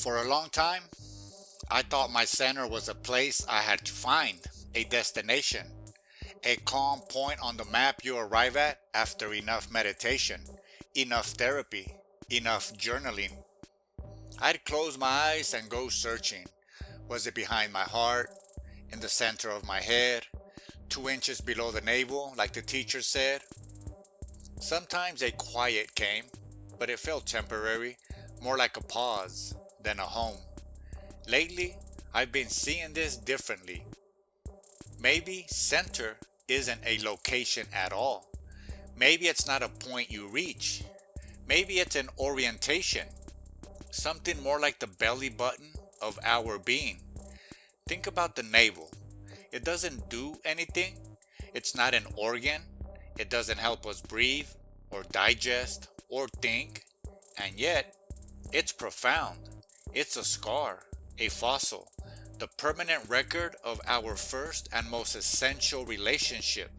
For a long time, I thought my center was a place I had to find, a destination, a calm point on the map you arrive at after enough meditation, enough therapy, enough journaling. I'd close my eyes and go searching. Was it behind my heart, in the center of my head, 2 inches below the navel, like the teacher said? Sometimes a quiet came, but it felt temporary, more like a pause than a home. Lately, I've been seeing this differently. Maybe center isn't a location at all. Maybe it's not a point you reach. Maybe it's an orientation, something more like the belly button of our being. Think about the navel. It doesn't do anything. It's not an organ. It doesn't help us breathe or digest or think. And yet, it's profound. It's a scar, a fossil, the permanent record of our first and most essential relationship.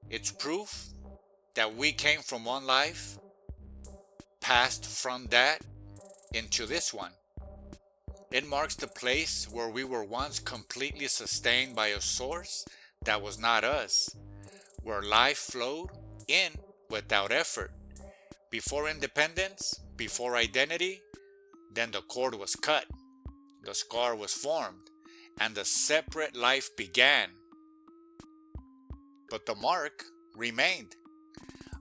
It's proof that we came from one life, passed from that into this one. It marks the place where we were once completely sustained by a source that was not us, where life flowed in without effort. Before independence, before identity, then the cord was cut, the scar was formed, and the separate life began. But the mark remained,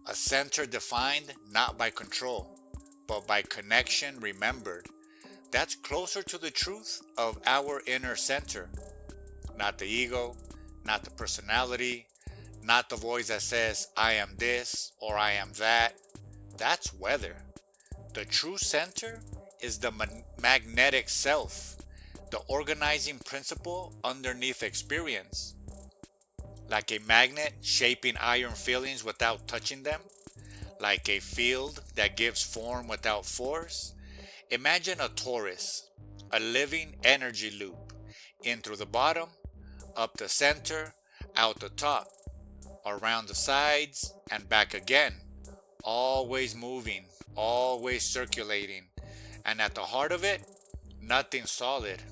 a center defined not by control, but by connection remembered. That's closer to the truth of our inner center. Not the ego, not the personality, not the voice that says, I am this or I am that. That's weather. The true center is the magnetic self, the organizing principle underneath experience. Like a magnet shaping iron filings without touching them, like a field that gives form without force. Imagine a torus, a living energy loop, in through the bottom, up the center, out the top, around the sides, and back again, always moving, always circulating, and at the heart of it, nothing solid,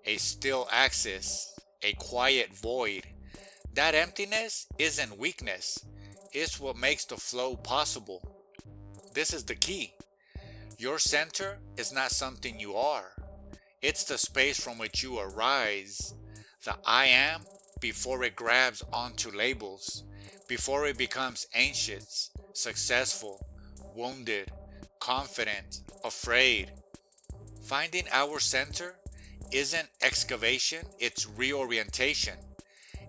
a still axis, a quiet void. That emptiness isn't weakness, it's what makes the flow possible. This is the key. Your center is not something you are. It's the space from which you arise. The I am before it grabs onto labels, before it becomes anxious, successful, wounded, confident, afraid. Finding our center isn't excavation, it's reorientation.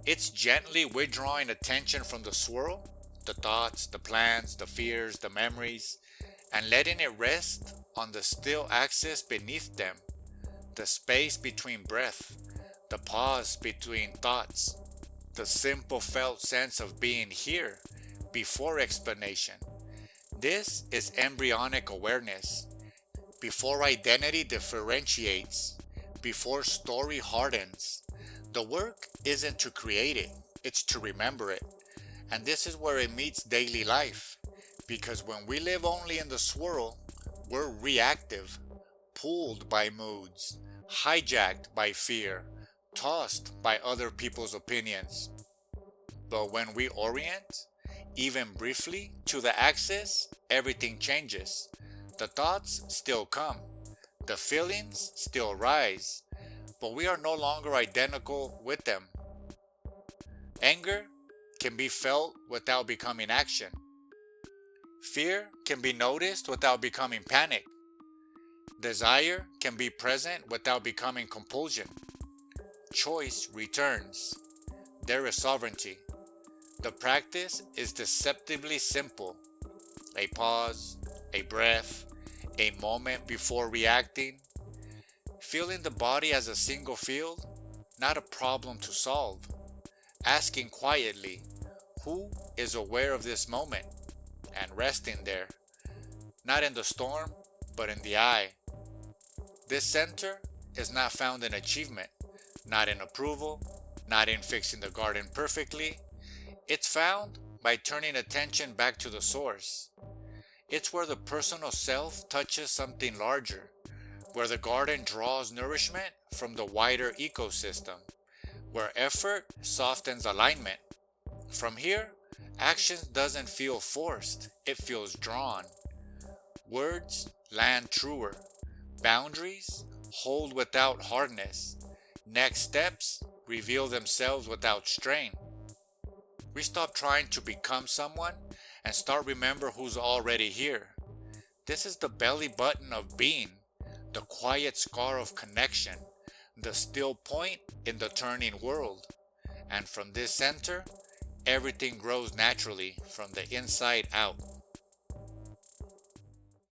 It's gently withdrawing attention from the swirl, the thoughts, the plans, the fears, the memories, and letting it rest on the still axis beneath them, the space between breath, the pause between thoughts, the simple felt sense of being here before explanation. This is embryonic awareness, before identity differentiates, before story hardens. The work isn't to create it, it's to remember it. And this is where it meets daily life. Because when we live only in the swirl, we're reactive, pulled by moods, hijacked by fear, tossed by other people's opinions. But when we orient, even briefly, to the axis, everything changes. The thoughts still come, the feelings still rise, but we are no longer identical with them. Anger can be felt without becoming action. Fear can be noticed without becoming panic. Desire can be present without becoming compulsion. Choice returns. There is sovereignty. The practice is deceptively simple. A pause, a breath, a moment before reacting. Feeling the body as a single field, not a problem to solve. Asking quietly, who is aware of this moment? And resting there, not in the storm, but in the eye. This center is not found in achievement, not in approval, not in fixing the garden perfectly. It's found by turning attention back to the source. It's where the personal self touches something larger, where the garden draws nourishment from the wider ecosystem, where effort softens alignment. From here, action doesn't feel forced, it feels drawn. Words land truer. Boundaries hold without hardness. Next steps reveal themselves without strain. We stop trying to become someone and start remember who's already here. This is the belly button of being, the quiet scar of connection, the still point in the turning world. And from this center, everything grows naturally from the inside out.